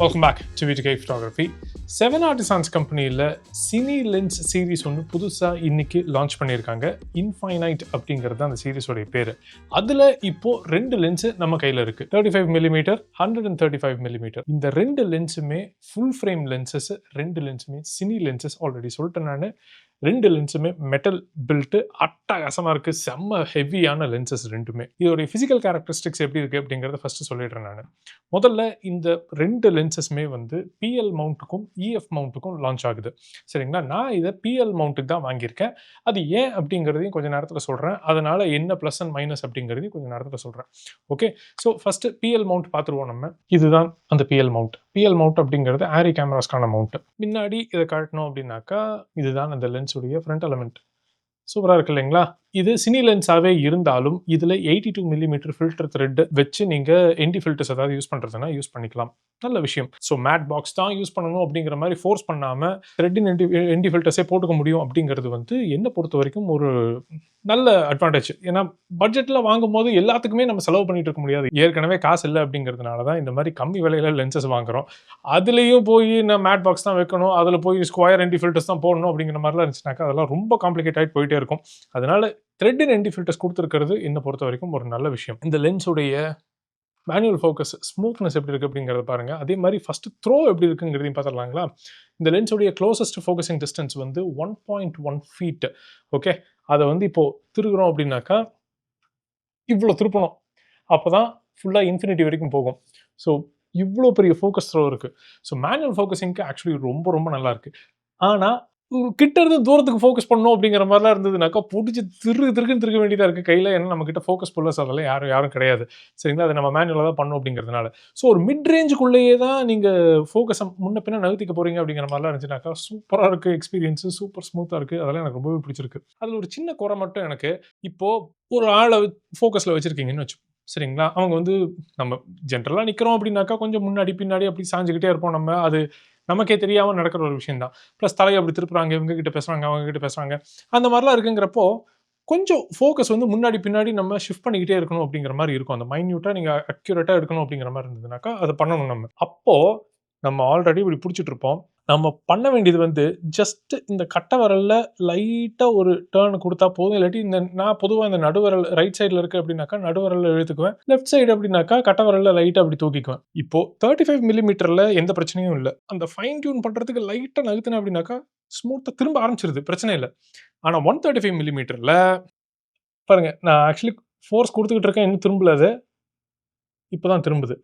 Welcome back to VTK Photography. 7 Artisans கம்பெனியில் cine lens series ஒன்று புதுசாக இன்னைக்கு லான்ச் பண்ணியிருக்காங்க. இன்ஃபைனைட் அப்படிங்கிறது அந்த சீரீஸோடைய பேர். அதில் இப்போது 2 லென்ஸு நம்ம கையில் இருக்குது. 35mm 135mm. இந்த 2 லென்ஸுமே ஃபுல் ஃப்ரேம் லென்சஸ். 2 லென்ஸுமே சினி லென்சஸ். ஆல்ரெடி சொல்லிட்டேன் நான். 2 லென்ஸுமே மெட்டல் பில்ட்டு, அட்டகாசமாக இருக்குது. செம்ம ஹெவியான லென்சஸ் ரெண்டுமே. இதோடைய ஃபிசிக்கல் கேரக்டரிஸ்டிக்ஸ் எப்படி இருக்குது அப்படிங்கிறத ஃபஸ்ட்டு சொல்லிடுறேன் நான். முதல்ல இந்த 2 லென்சஸ்மே வந்து பிஎல் மவுண்ட்டுக்கும் இஎஃப் மவுண்ட்டுக்கும் லான்ச் ஆகுது. சரிங்களா? நான் இதை பிஎல் மவுண்ட்டுக்கு தான் வாங்கியிருக்கேன். அது ஏன் அப்படிங்கிறதையும் கொஞ்சம் நேரத்தில் சொல்கிறேன். அதனால் என்ன ப்ளஸ் அண்ட் மைனஸ் அப்படிங்கிறதையும் கொஞ்சம் நேரத்தில் சொல்கிறேன். Okay, so first PL mount பார்த்துருவோம் நம்ம. இதுதான் அந்த பிஎல் மவுண்ட். பிஎல் மவுண்ட் அப்படிங்கிறது ஆரி கேமராஸ்க்கான மவுண்ட். முன்னாடி இதை காட்டணும் அப்படின்னாக்கா இதுதான் அந்த லென்ஸுடைய ஃப்ரண்ட் எலமெண்ட். சூப்பராக இருக்கு இல்லைங்களா? இது சினி லென்ஸாகவே இருந்தாலும் இதில் 82mm ஃபில்டர் த்ரெட் வச்சு நீங்கள் என்டி ஃபில்டர்ஸ் ஏதாவது யூஸ் பண்ணுறதுனா யூஸ் பண்ணிக்கலாம். நல்ல விஷயம். ஸோ மேட் பாக்ஸ் தான் யூஸ் பண்ணணும் அப்படிங்கிற மாதிரி ஃபோர்ஸ் பண்ணாமல் த்ரெட்டின் என்டி ஃபில்டர்ஸே போட்டுக்க முடியும் அப்படிங்கிறது வந்து என்னை பொறுத்த வரைக்கும் ஒரு நல்ல அட்வான்டேஜ். ஏன்னா பட்ஜெட்டில் வாங்கும்போது எல்லாத்துக்குமே நம்ம செலவு பண்ணிட்டு இருக்க முடியாது. ஏற்கனவே காசு இல்லை அப்படிங்கிறதுனால தான் இந்த மாதிரி கம்மி விலையில் லென்சஸ் வாங்குகிறோம். அதுலேயும் போய் நான் மேட் பாக்ஸ் தான் வைக்கணும், அதில் போய் ஸ்கொயர் என்டி ஃபில்டர்ஸ் தான் போடணும் அப்படிங்கிற மாதிரிலாம் இருந்துச்சுனாக்கா அதெல்லாம் ரொம்ப காம்ப்ளிகேட் ஆகிட்டு போயிட்டே இருக்கும். அதனால த்ரெட்டின் என்டி ஃபில்டர்ஸ் கொடுத்துருக்கிறது என்னை பொறுத்த வரைக்கும் ஒரு நல்ல விஷயம். இந்த லென்ஸுடைய மேனுவல் ஃபோக்கஸ் ஸ்மூத்னஸ் எப்படி இருக்குது அப்படிங்கிறத பாருங்கள். அதே மாதிரி ஃபஸ்ட்டு த்ரோ எப்படி இருக்குங்கிறதையும் பார்த்துடலாங்களா? இந்த லென்ஸுடைய க்ளோசஸ்ட் ஃபோக்கஸிங் டிஸ்டன்ஸ் வந்து 1.1 feet. ஓகே, அதை வந்து இப்போது திருகுறோம் அப்படின்னாக்கா இவ்வளோ திருப்பணும். அப்போ தான் ஃபுல்லாக இன்ஃபினிட்டி வரைக்கும் போகும். ஸோ இவ்வளோ பெரிய ஃபோக்கஸ் த்ரோ இருக்குது. ஸோ மேனுவல் ஃபோக்கஸிங்க்கு ஆக்சுவலி ரொம்ப ரொம்ப நல்லா இருக்குது. ஆனால் கிட்ட இருந்து தூரத்துக்கு ஃபோக்கஸ் பண்ணணும் அப்படிங்கிற மாதிரிலாம் இருந்ததுனாக்கா பிடிச்சி திருக்குன்னு திருக்க வேண்டியதாக இருக்குது கையில். ஏன்னா நம்மக்கிட்ட ஃபோக்கஸ் புல்லர்ஸ் அதெல்லாம் யாரும் கிடையாது. சரிங்களா? அதை நம்ம மேனுவலாக தான் பண்ணணும் அப்படிங்கிறதுனால. ஸோ ஒரு மிட் ரேஞ்சுக்குள்ளேயே தான் நீங்கள் ஃபோக்கஸை முன்ன பின்ன நகர்த்திக்க போகிறீங்க அப்படிங்கிற மாதிரிலாம் இருந்துச்சுனாக்கா சூப்பராக இருக்குது. எக்ஸ்பீரியன்ஸு சூப்பர் ஸ்மூத்தாக இருக்குது. அதெல்லாம் எனக்கு ரொம்பவே பிடிச்சிருக்கு. அதில் ஒரு சின்ன குறை மட்டும் எனக்கு, இப்போது ஒரு ஆளை ஃபோக்கஸில் வச்சுருக்கீங்கன்னு வச்சு, சரிங்களா? அவங்க வந்து நம்ம ஜென்ரலாக நிற்கிறோம் அப்படின்னாக்கா கொஞ்சம் முன்னாடி பின்னாடி அப்படி சாஞ்சுக்கிட்டே இருப்போம். நம்ம அது நமக்கே தெரியாமல் நடக்கிற ஒரு விஷயம் தான். ப்ளஸ் தலையை அப்படி திருப்புறாங்க, இவங்க கிட்ட பேசுகிறாங்க, அவங்க கிட்ட பேசுகிறாங்க, அந்த மாதிரிலாம் இருக்குங்கிறப்போ கொஞ்சம் ஃபோக்கஸ் வந்து முன்னாடி பின்னாடி நம்ம ஷிஃப்ட் பண்ணிக்கிட்டே இருக்கணும் அப்படிங்கிற மாதிரி இருக்கும். அந்த மைன்யூட்டாக நீங்கள் அக்யூரேட்டாக எடுக்கணும் அப்படிங்கிற மாதிரி இருந்ததுனாக்கா அதை பண்ணணும் நம்ம. அப்போது நம்ம ஆல்ரெடி இப்படி பிடிச்சிட்டு இருப்போம். நம்ம பண்ண வேண்டியது வந்து ஜஸ்ட் இந்த கட்டை விரலில் லைட்டாக ஒரு டேர்ன் கொடுத்தா போதும். இல்லாட்டி நான் பொதுவாக இந்த நடுவரல் ரைட் சைடில் இருக்குது அப்படின்னாக்கா நடுவரலில் இழுத்துக்குவேன். லெஃப்ட் சைடு அப்படின்னாக்கா கட்டை விரலில் லைட்டாக அப்படி தூக்கிக்குவேன். இப்போது 35mm எந்த பிரச்சனையும் இல்லை. அந்த ஃபைன் டியூன் பண்ணுறதுக்கு லைட்டாக நகர்த்தினேன் அப்படின்னாக்கா ஸ்மூத்தாக திரும்ப ஆரம்பிச்சிருது, பிரச்சனை இல்லை. ஆனால் 135mm பாருங்கள், நான் ஆக்சுவலி ஃபோர்ஸ் கொடுத்துக்கிட்டு இருக்கேன், இன்னும் திரும்பல. அது இப்போ தான் திரும்புது.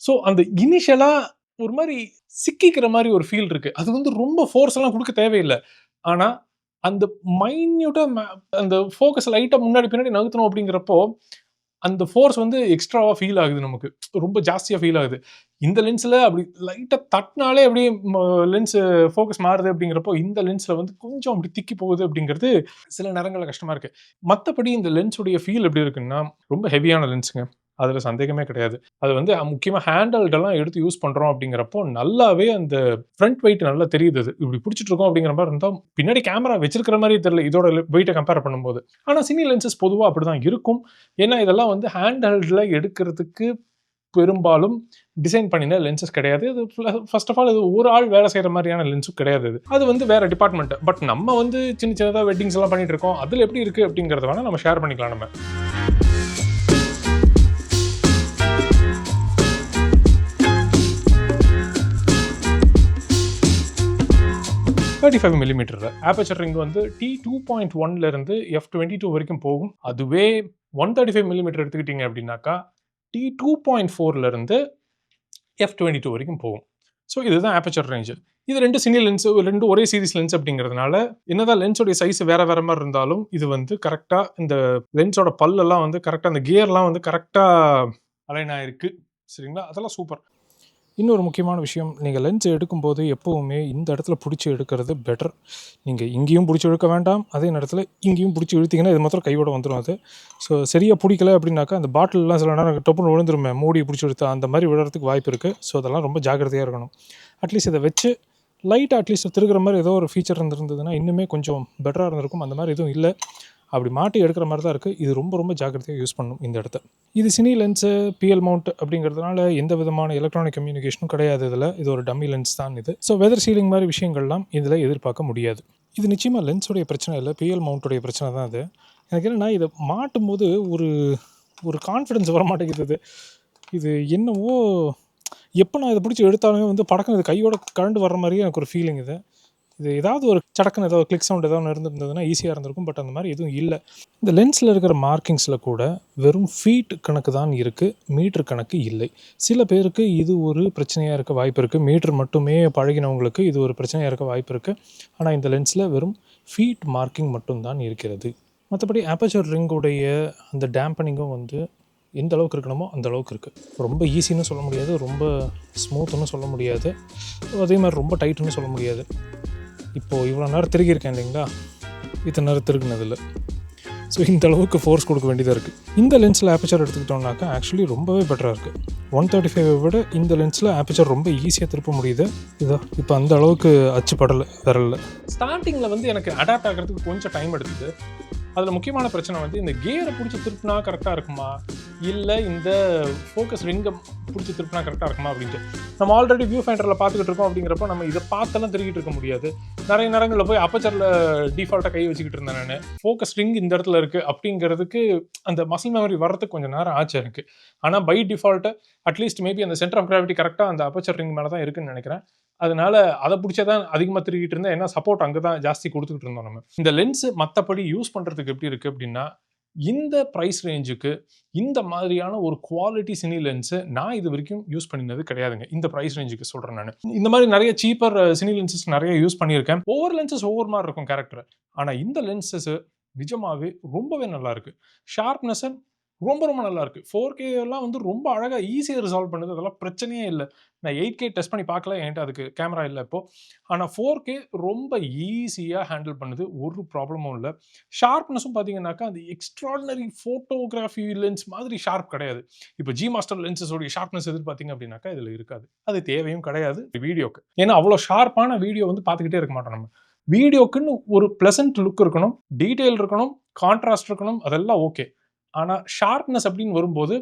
ஸோ அந்த இனிஷியலாக ஒரு மாதிரி சிக்கிக்கிற மாதிரி ஒரு ஃபீல் இருக்கு. அது வந்து ரொம்ப ஃபோர்ஸ் எல்லாம் கொடுக்க தேவையில்லை. ஆனால் அந்த மைன்யூட்டாக அந்த ஃபோக்கஸ் லைட்டாக முன்னாடி பின்னாடி நகர்த்தணும் அப்படிங்கிறப்போ அந்த ஃபோர்ஸ் வந்து எக்ஸ்ட்ராவாக ஃபீல் ஆகுது, நமக்கு ரொம்ப ஜாஸ்தியாக ஃபீல் ஆகுது. இந்த லென்ஸில் அப்படி லைட்டாக தட்டினாலே அப்படியே லென்ஸு ஃபோக்கஸ் மாறுது அப்படிங்கிறப்போ இந்த லென்ஸில் வந்து கொஞ்சம் அப்படி திக்கி போகுது அப்படிங்கிறது சில நேரங்களில் கஷ்டமாக இருக்குது. மற்றபடி இந்த லென்ஸுடைய ஃபீல் எப்படி இருக்குன்னா ரொம்ப ஹெவியான லென்ஸுங்க, அதில் சந்தேகமே கிடையாது. அது வந்து முக்கியமாக ஹேண்டல்டெல்லாம் எடுத்து யூஸ் பண்ணுறோம் அப்படிங்கிறப்போ நல்லாவே அந்த ஃப்ரண்ட் வெயிட் நல்லா தெரியுது. அது இப்படி பிடிச்சிட்டு இருக்கோம் அப்படிங்கிற மாதிரி இருந்தால் பின்னாடி கேமரா வச்சிருக்கிற மாதிரி தெரியல இதோட வெயிட்டை கம்பேர் பண்ணும்போது. ஆனால் சினி லென்சஸ் பொதுவாக அப்படி தான் இருக்கும். ஏன்னா இதெல்லாம் வந்து ஹேண்டல்டில் எடுக்கிறதுக்கு பெரும்பாலும் டிசைன் பண்ணின லென்சஸ் கிடையாது. இது ஃபர்ஸ்ட் ஆஃப் ஆல் இது ஒரு ஆள் வேலை செய்கிற மாதிரியான லென்ஸும் கிடையாது. அது வந்து வேறு டிபார்ட்மெண்ட். பட் நம்ம வந்து சின்ன சின்னதாக வெட்டிங்ஸ் எல்லாம் பண்ணிட்டு இருக்கோம். அதில் எப்படி இருக்குது அப்படிங்கிறத வேணால் நம்ம ஷேர் பண்ணிக்கலாம். நம்ம 35mm ஆப்பர்ச்சர் ரிங் வந்து T2.1 F22 வரைக்கும் போகும். அதுவே 135mm எடுத்துக்கிட்டீங்க அப்படின்னாக்கா T2.4 F22 வரைக்கும் போகும். ஸோ இதுதான் ஆப்பர்ச்சர் ரேஞ்சு. இது 2 சினி லென்ஸு, 2 ஒரே சீரிஸ் லென்ஸ் அப்படிங்கிறதுனால என்னதான் லென்ஸோடைய சைஸ் வேறு வேறு மாதிரி இருந்தாலும் இது வந்து கரெக்டாக இந்த லென்ஸோட பல்லெல்லாம் வந்து கரெக்டாக அந்த கியர்லாம் வந்து கரெக்டாக அலைன் ஆகிருக்கு. சரிங்களா? அதெல்லாம் சூப்பர். இன்னொரு முக்கியமான விஷயம், நீங்கள் லென்ஸ் எடுக்கும்போது எப்போவுமே இந்த இடத்துல பிடிச்சி எடுக்கிறது பெட்டர். நீங்கள் இங்கேயும் பிடிச்சி எடுக்க வேண்டாம், அதே நேரத்தில் இங்கேயும் பிடிச்சி இழுத்திங்கன்னா இது மாத்திரம் கையோட வந்துடும். அது ஸோ சரியாக பிடிக்கல அப்படின்னாக்கா அந்த பாட்டிலெலாம் சில நேரம் டப்புன்னு விழுந்துருமே, மூடியை பிடிச்சி எடுத்தா அந்த மாதிரி விழுறதுக்கு வாய்ப்பு இருக்குது. ஸோ அதெல்லாம் ரொம்ப ஜாக்கிரதையாக இருக்கணும். அட்லீஸ்ட் இதை வச்சு லைட்டாக அட்லீஸ்ட் திருகிற மாதிரி ஏதோ ஒரு ஃபீச்சர் இருந்ததுன்னா இன்னுமே கொஞ்சம் பெட்டராக இருந்திருக்கும். அந்த மாதிரி எதுவும் இல்லை. அப்படி மாட்டி எடுக்கிற மாதிரி தான் இருக்குது. இது ரொம்ப ரொம்ப ஜாக்கிரதையாக யூஸ் பண்ணணும் இந்த இடத்த. இது சினி லென்ஸு பிஎல் மவுண்ட் அப்படிங்கிறதுனால எந்த விதமான எலக்ட்ரானிக் கம்யூனிகேஷனும் கிடையாது இதில். இது ஒரு டம்மி லென்ஸ் தான் இது. ஸோ வெதர் சீலிங் மாதிரி விஷயங்கள்லாம் இதில் எதிர்பார்க்க முடியாது. இது நிச்சயமாக லென்ஸுடைய பிரச்சனை இல்லை, பிஎல் மவுண்ட்டுடைய பிரச்சனை தான் அது. எனக்கு என்னென்னா இதை மாட்டும் போது ஒரு கான்ஃபிடென்ஸ் வர மாட்டேங்குது. இது என்னவோ எப்போ நான் இதை பிடிச்சி எடுத்தாலுமே வந்து படக்கம் இது கையோட கழண்டு வர்ற மாதிரியே எனக்கு ஒரு ஃபீலிங் இது. ஏதாவது ஒரு சடக்குன்னு ஏதாவது கிளிக் சவுண்ட் ஏதாவது இருந்திருந்ததுன்னா ஈஸியாக இருந்திருக்கும். பட் அந்த மாதிரி எதுவும் இல்லை. இந்த லென்ஸில் இருக்கிற மார்க்கிங்ஸில் கூட வெறும் ஃபீட் கணக்கு தான் இருக்குது, மீட்டர் கணக்கு இல்லை. சில பேருக்கு இது ஒரு பிரச்சனையாக இருக்க வாய்ப்பு இருக்குது. மீட்டர் மட்டுமே பழகினவங்களுக்கு இது ஒரு பிரச்சனையாக இருக்க வாய்ப்பு இருக்குது. ஆனால் இந்த லென்ஸில் வெறும் ஃபீட் மார்க்கிங் மட்டும்தான் இருக்கிறது. மற்றபடி ஆப்பர்ச்சர் ரிங்குடைய அந்த டேம்பனிங்கும் வந்து எந்த அளவுக்கு இருக்கணுமோ அந்த அளவுக்கு இருக்குது. ரொம்ப ஈஸின்னு சொல்ல முடியாது, ரொம்ப ஸ்மூத்துன்னு சொல்ல முடியாது, அதே மாதிரி ரொம்ப டைட்டுன்னு சொல்ல முடியாது. இப்போது இவ்வளோ நேரம் திருகியிருக்கேன் இல்லைங்களா, இத்தனை நேரம் திருகுனதில்லை. ஸோ இந்த அளவுக்கு ஃபோர்ஸ் கொடுக்க வேண்டியதாக இருக்குது. இந்த லென்ஸில் ஆப்பர்ச்சர் எடுத்துக்கிட்டோம்னாக்கா ஆக்சுவலி ரொம்பவே பெட்டராக இருக்குது. 135 விட இந்த லென்ஸில் ஆப்பர்ச்சர் ரொம்ப ஈஸியாக திருப்ப முடியுது. இதோ இப்போ அந்த அளவுக்கு அச்சுப்படலை விரலில். ஸ்டார்டிங்கில் வந்து எனக்கு அடாப்ட் ஆகிறதுக்கு கொஞ்சம் டைம் எடுத்துது. அதில் முக்கியமான பிரச்சனை வந்து இந்த கியரை பிடிச்சி திருப்பினா கரெக்டாக இருக்குமா, இல்லை இந்த ஃபோக்கஸ் ரிங்கை பிடிச்சி திருப்பினா கரெக்டாக இருக்குமா அப்படின்ட்டு. நம்ம ஆல்ரெடி வியூ ஃபைண்டரில் பார்த்துக்கிட்டு இருக்கோம். அப்படிங்கிறப்ப நம்ம இதை பார்த்தெல்லாம் திருக்கிட்டு இருக்க முடியாது. நிறைய நேரங்களில் போய் அப்பச்சரில் டிஃபால்ட்டாக கை வச்சுக்கிட்டு இருந்தேன் நான். ஃபோக்கஸ் ரிங் இந்த இடத்துல இருக்குது அப்படிங்கிறதுக்கு அந்த மசில் மெமரி வர்றதுக்கு கொஞ்சம் நேரம் ஆச்சு எனக்கு. ஆனால் பை டிஃபால்ட்டு அட்லீஸ்ட் மேபி அந்த சென்டர் ஆஃப் கிராவிட்டி கரெக்டாக அந்த அப்பச்சர் ரிங் மேலே தான் இருக்குன்னு நினைக்கிறேன். அதனால அதை பிடிச்சதான் அதிகமாக திருக்கிட்டு இருந்தேன். ஏன்னா சப்போர்ட் அங்கே தான் ஜாஸ்தி கொடுத்துக்கிட்டு இருந்தோம் நம்ம. இந்த லென்ஸு மற்றபடி யூஸ் பண்ணுறதுக்கு எப்படி இருக்குது அப்படின்னா, இந்த ப்ரைஸ் ரேஞ்சுக்கு இந்த மாதிரியான ஒரு குவாலிட்டி சினி லென்ஸு நான் இது வரைக்கும் யூஸ் பண்ணினது கிடையாதுங்க. இந்த ப்ரைஸ் ரேஞ்சுக்கு சொல்கிறேன் நான். இந்த மாதிரி நிறைய சீப்பர் சினி லென்சஸ் நிறைய யூஸ் பண்ணியிருக்கேன். ஒவ்வொரு லென்சஸ் ஒவ்வொரு மாதிரி இருக்கும் கேரக்டர். ஆனால் இந்த லென்சஸ் நிஜமாவே ரொம்பவே நல்லா இருக்கு. ஷார்ப்னஸ் ரொம்ப ரொம்ப நல்லா இருக்கு. 4K எல்லாம் வந்து ரொம்ப அழகா ஈஸியாக ரிசால்வ் பண்ணுது. அதெல்லாம் பிரச்சனையே இல்லை. நான் 8K டெஸ்ட் பண்ணி பார்க்கல, என்கிட்ட அதுக்கு கேமரா இல்லை இப்போ. ஆனால் 4K ரொம்ப ஈஸியாக ஹேண்டில் பண்ணுது, ஒரு ப்ராப்ளமும் இல்லை. ஷார்ப்னஸும் பார்த்தீங்கன்னாக்கா அந்த எக்ஸ்ட்ராடினரி ஃபோட்டோகிராஃபி லென்ஸ் மாதிரி ஷார்ப் கிடையாது. இப்போ ஜி மாஸ்டர் லென்சஸோடைய ஷார்ப்னஸ் எதிர்பார்த்தீங்க அப்படின்னாக்கா இதில் இருக்காது. அது தேவையும் கிடையாது வீடியோக்கு. ஏன்னா அவ்வளோ ஷார்ப்பான வீடியோ வந்து பார்த்துக்கிட்டே இருக்க மாட்டோம் நம்ம. வீடியோக்குன்னு ஒரு ப்ளசன்ட் லுக் இருக்கணும், டீட்டெயில் இருக்கணும், கான்ட்ராஸ்ட் இருக்கணும், அதெல்லாம் ஓகே. ஆனால் ஷார்ப்னஸ் அப்படின்னு வரும்போது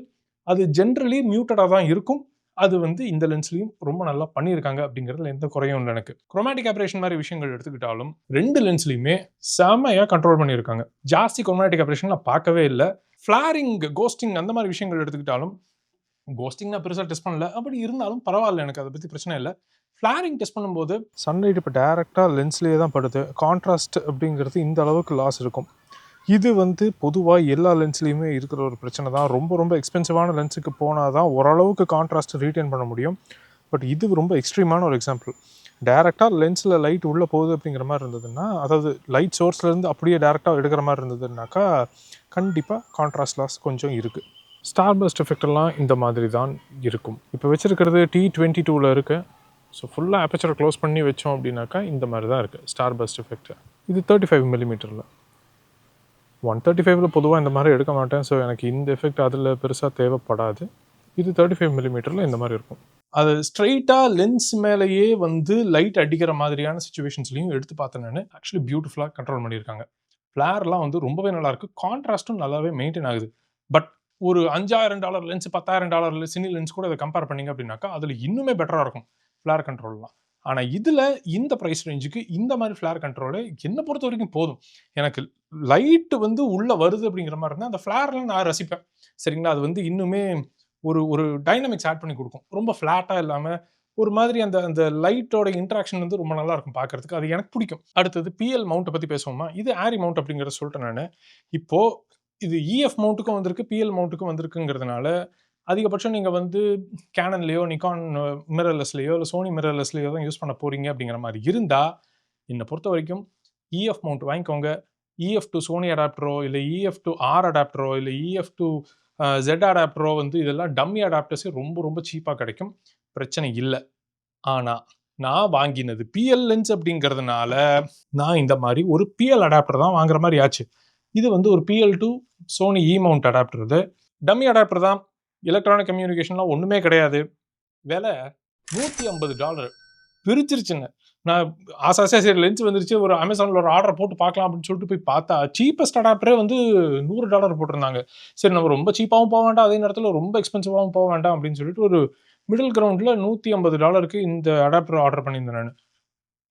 அது ஜென்ரலி மியூட்டடாக தான் இருக்கும். அது வந்து இந்த லென்ஸ்லையும் ரொம்ப நல்லா பண்ணியிருக்காங்க அப்படிங்கிறதுல எந்த குறையும் இல்லை எனக்கு. குரோமேட்டிக் ஆப்ரேஷன் மாதிரி விஷயங்கள் எடுத்துக்கிட்டாலும் ரெண்டு லென்ஸ்லையுமே செம்மையாக கண்ட்ரோல் பண்ணியிருக்காங்க. ஜாஸ்தி குரோமேட்டிக் ஆப்ரேஷன் நான் பார்க்கவே இல்லை. ஃப்ளாரிங், கோஸ்டிங் அந்த மாதிரி விஷயங்கள் எடுத்துக்கிட்டாலும், கோஸ்டிங் நான் பெருசாக டெஸ்ட் பண்ணல, அப்படி இருந்தாலும் பரவாயில்ல, எனக்கு அதை பற்றி பிரச்சனை இல்லை. ஃப்ளாரிங் டெஸ்ட் பண்ணும்போது சன்லைட் இப்போ டேரெக்டாக லென்ஸ்லேயே தான் படுது. கான்ட்ராஸ்ட் அப்படிங்கிறது இந்த அளவுக்கு லாஸ் இருக்கும். இது வந்து பொதுவாக எல்லா லென்ஸ்லேயுமே இருக்கிற ஒரு பிரச்சனை தான். ரொம்ப ரொம்ப எக்ஸ்பென்சிவான லென்ஸுக்கு போனால் தான் ஓரளவுக்கு கான்ட்ராஸ்ட் ரீட்டைன் பண்ண முடியும். பட் இது ரொம்ப எக்ஸ்ட்ரீமான ஒரு எக்ஸாம்பிள். டேரெக்டாக லென்ஸில் லைட் உள்ளே போகுது அப்படிங்கிற மாதிரி இருந்ததுன்னா, அதாவது லைட் சோர்ஸ்லேருந்து அப்படியே டேரெக்டாக எடுக்கிற மாதிரி இருந்ததுனாக்கா கண்டிப்பாக கான்ட்ராஸ்ட் லாஸ் கொஞ்சம் இருக்குது. ஸ்டார் பஸ்ட் எஃபெக்டெல்லாம் இந்த மாதிரி தான் இருக்கும். இப்போ வச்சுருக்கிறது T22 இருக்குது. ஸோ ஃபுல்லாக அப்பேச்சரை க்ளோஸ் பண்ணி வச்சோம் அப்படின்னாக்கா இந்த மாதிரி தான் இருக்குது ஸ்டார் பஸ்ட் எஃபெக்ட். இது 35mm. 135 பொதுவாக இந்த மாதிரி எடுக்க மாட்டேன். ஸோ எனக்கு இந்த எஃபெக்ட் அதில் பெருசாக தேவைப்படாது. இது 35mm இந்த மாதிரி இருக்கும். அது ஸ்ட்ரைட்டாக லென்ஸ் மேலேயே வந்து லைட் அடிக்கிற மாதிரியான சிச்சுவேஷன்ஸ்லையும் எடுத்து பார்த்தேன் நான். ஆக்சுவலி பியூட்டிஃபுல்லாக கண்ட்ரோல் பண்ணியிருக்காங்க. ஃப்ளேர்லாம் வந்து ரொம்பவே நல்லாயிருக்கு. கான்ட்ராஸ்ட்டும் நல்லாவே மெயின்டைன் ஆகுது. பட் ஒரு $5,000 லென்ஸ், $10,000 சினி லென்ஸ் கூட இதை கம்பேர் பண்ணிங்க அப்படின்னாக்கா அதில் இன்னுமே பெட்டராக இருக்கும் ஃப்ளேர் கண்ட்ரோல்லாம். ஆனால் இதில் இந்த ப்ரைஸ் ரேஞ்சுக்கு இந்த மாதிரி ஃப்ளேர் கண்ட்ரோலு என்னை பொறுத்த வரைக்கும் போதும். எனக்கு லைட்டு வந்து உள்ளே வருது அப்படிங்கிற மாதிரி இருந்தால் அந்த ஃப்ளேர்லாம் நான் ரசிப்பேன். சரிங்களா, அது வந்து இன்னுமே ஒரு டைனமிக்ஸ் ஆட் பண்ணி கொடுக்கும். ரொம்ப ஃப்ளாட்டாக இல்லாமல் ஒரு மாதிரி அந்த அந்த லைட்டோட இன்ட்ராக்ஷன் வந்து ரொம்ப நல்லா இருக்கும் பார்க்கறதுக்கு. அது எனக்கு பிடிக்கும். அடுத்தது பிஎல் மவுண்ட்டை பற்றி பேசுவோமா. இது ஆரி மவுண்ட் அப்படிங்கிறத சொல்லிட்டேன் நான். இப்போது இது இஎஃப் மவுண்ட்டுக்கும் வந்திருக்கு, பிஎல் மவுண்ட்டுக்கும் வந்திருக்குங்கிறதுனால அதிகபட்சம் நீங்கள் வந்து கேனன்லேயோ, நிக்கான் மிரர்லெஸ்லேயோ, இல்லை சோனி மிரர்லெஸ்லேயோ தான் யூஸ் பண்ண போகிறீங்க அப்படிங்கிற மாதிரி இருந்தால் என்னை பொறுத்த வரைக்கும் இஎஃப் மவுண்ட் வாங்கிக்கோங்க. இஎஃப் டு சோனி அடாப்டரோ, இல்லை இஎஃப் டு ஆர் அடாப்டரோ, இல்லை இஎஃப் டு ஜெட் அடாப்டரோ வந்து இதெல்லாம் டம்மி அடாப்டர்ஸே ரொம்ப ரொம்ப சீப்பாக கிடைக்கும். பிரச்சனை இல்லை. ஆனால் நான் வாங்கினது பிஎல் லென்ஸ் அப்படிங்கிறதுனால நான் இந்த மாதிரி ஒரு பிஎல் அடாப்டர் தான் வாங்குற மாதிரி ஆச்சு. இது வந்து ஒரு PL to Sony E mount adapter. இது டம்மி அடாப்டர் தான். எலக்ட்ரானிக் கம்யூனிகேஷன்லாம் ஒன்றுமே கிடையாது. விலை $150 பிரிச்சிருச்சுங்க. நான் ஆசை சரி லென்ஸ் வந்துருச்சு, ஒரு அமேசான்ல ஒரு ஆர்டர் போட்டு பார்க்கலாம் அப்படின்னு சொல்லிட்டு போய் பார்த்தா, சீப்பஸ்ட் அடாப்டரே வந்து $100 போட்டிருந்தாங்க. சரி நம்ம ரொம்ப சீப்பாவும் போ வேண்டாம், அதே நேரத்தில ரொம்ப எக்ஸ்பென்சிவாவும் போ வேண்டாம் அப்படின்னு சொல்லிட்டு ஒரு மிடில் கிரவுண்ட்ல $150க்கு இந்த அடாப்டர் ஆர்டர் பண்ணியிருந்தேன் நானு.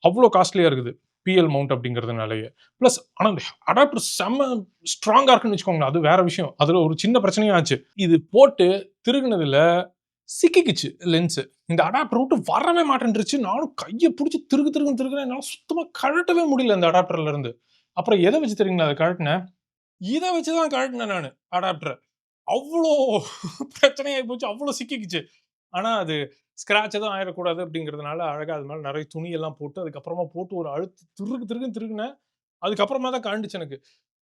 அவ்ளோ காஸ்ட்லியா இருக்குது. PL mount அப்படிங்கிறதுனாலயே. பிளஸ் ஆனா இந்த அடாப்டர் செம்ம ஸ்ட்ராங்கா இருக்குன்னு வச்சுக்கோங்களேன். அது வேற விஷயம். அதுல ஒரு சின்ன பிரச்சனையும் ஆச்சு. இது போட்டு திருகுனதுல சிக்கிக்கிச்சு லென்ஸு. இந்த அடாப்டர் விட்டு வரவே மாட்டேன்ருச்சு. நானும் கைய புடிச்சு திருகுறேன். என்னால சுத்தமா கழட்டவே முடியல இந்த அடாப்டர்ல இருந்து. அப்புறம் எத வச்சு தெரியுங்களா அத கழட்டுனேன்? இத வச்சு தான் கழட்டுனேன் நானு அடாப்டர. அவ்ளோ பிரச்சனையாயி போச்சு. அவ்ளோ சிக்கிக்கிச்சு. ஆனா அது ஸ்க்ராட்ச் எதுவும் ஆயிறக்கூடாது அப்படிங்கிறதுனால அழகா அது மேல நெறைய துணியெல்லாம் போட்டு, அதுக்கப்புறமா போட்டு ஒரு அழுத்து திருகுன்னு திருகுனேன். அதுக்கப்புறமா தான் கழண்டுச்சு எனக்கு.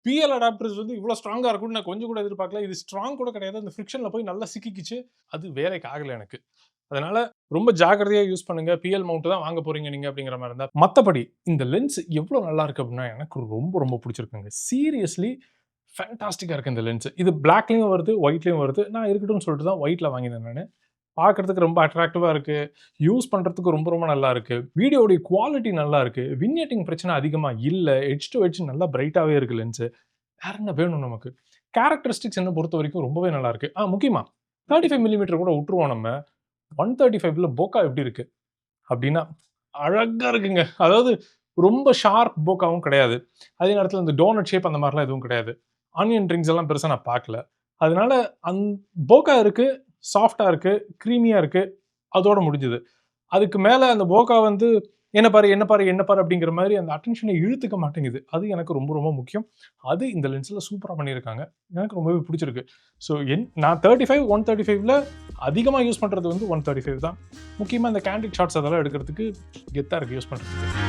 பிஎல் அடாப்டர்ஸ் வந்து இவ்ளோ ஸ்ட்ராங்கா இருக்கும்னு நான் கொஞ்சம் கூட எதிர்பார்க்கல. இது ஸ்ட்ராங் கூட கிடையாது. அந்த ஃப்ரிக்ஷன்ல போய் நல்லா சிக்கிக்கிச்சு. அது வேலைக்கு ஆகல எனக்கு. அதனால ரொம்ப ஜாக்கிரதையா யூஸ் பண்ணுங்க. பிஎல் மவுண்ட் தான் வாங்க போறீங்க நீங்க அப்படிங்கிற மாரி இருந்தா. மத்தபடி இந்த லென்ஸ் எவ்ளோ நல்லா இருக்கு அப்படின்னா, எனக்கு ரொம்ப புடிச்சிருக்குங்க. சீரியஸ்லி ஃபேன்டாஸ்டிக்கா இருக்கு இந்த லென்ஸ். இது பிளாக்லயும் வருது, ஒயிட்லயும் வருது. நான் இருக்கட்டும்னு சொல்லிட்டு தான் ஒயிட்ல வாங்கினேன் நானு. பார்க்கறதுக்கு ரொம்ப அட்ராக்டிவா இருக்கு. யூஸ் பண்றதுக்கு ரொம்ப நல்லா இருக்கு. வீடியோடைய குவாலிட்டி நல்லா இருக்கு. விக்னேட்டிங் பிரச்சனை அதிகமா இல்ல. எட்ஜ் டூ எட்ஜ் நல்லா பிரைட்டாவே இருக்கு லென்ஸ். வேற என்ன வேணும் நமக்கு? கேரக்டரிஸ்டிக்ஸ் என்ன பொறுத்தவரைக்கும் ரொம்பவே நல்லா இருக்கு. முக்கியமா 35 மில்லிமீட்டர் கூட உட்டுருவோம் நம்ம. 135ல போக்கா எப்படி இருக்கு? அப்படின்னா, அழகா இருக்குங்க. அதாவது ரொம்ப ஷார்ப் போக்காவும் கிடையாது. அதே நேரத்தில இந்த டோனட் ஷேப் அந்த மாரிலாம் எதுவும் கிடையாது. ஆனியன் ரிங்ஸ் எல்லாம் பெருசா நான் பார்க்கல. அதனால போக்கா இருக்கு, சாஃப்ட்டா இருக்கு, கிரீமியா இருக்கு. அதோட முடிஞ்சது. அதுக்கு மேல அந்த போகா வந்து என்ன பாரு அப்படிங்கிற மாரி அந்த அட்டென்ஷன இழுத்துக்க மாட்டேங்குது. அது எனக்கு ரொம்ப முக்கியம். அது இந்த லென்ஸ்ல சூப்பரா பண்ணியிருக்காங்க. எனக்கு ரொம்பவே பிடிச்சிருக்கு. ஸோ நான் 35, 135ல அதிகமா யூஸ் பண்றது வந்து 135 தான். முக்கியமா இந்த கேண்டிட் ஷாட்ஸ் அதெல்லாம் எடுக்கிறதுக்கு கெத்தா இருக்கு யூஸ் பண்றதுக்கு.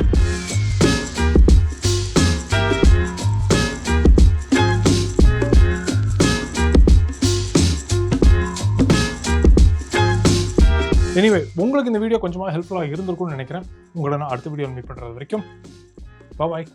எனிவே உங்களுக்கு இந்த வீடியோ கொஞ்சமா ஹெல்ப்ஃபுல்லா இருந்திருக்கும்னு நினைக்கிறேன். உங்கள நான் அடுத்த வீடியோல மீட் பண்றது வரைக்கும் பாய்.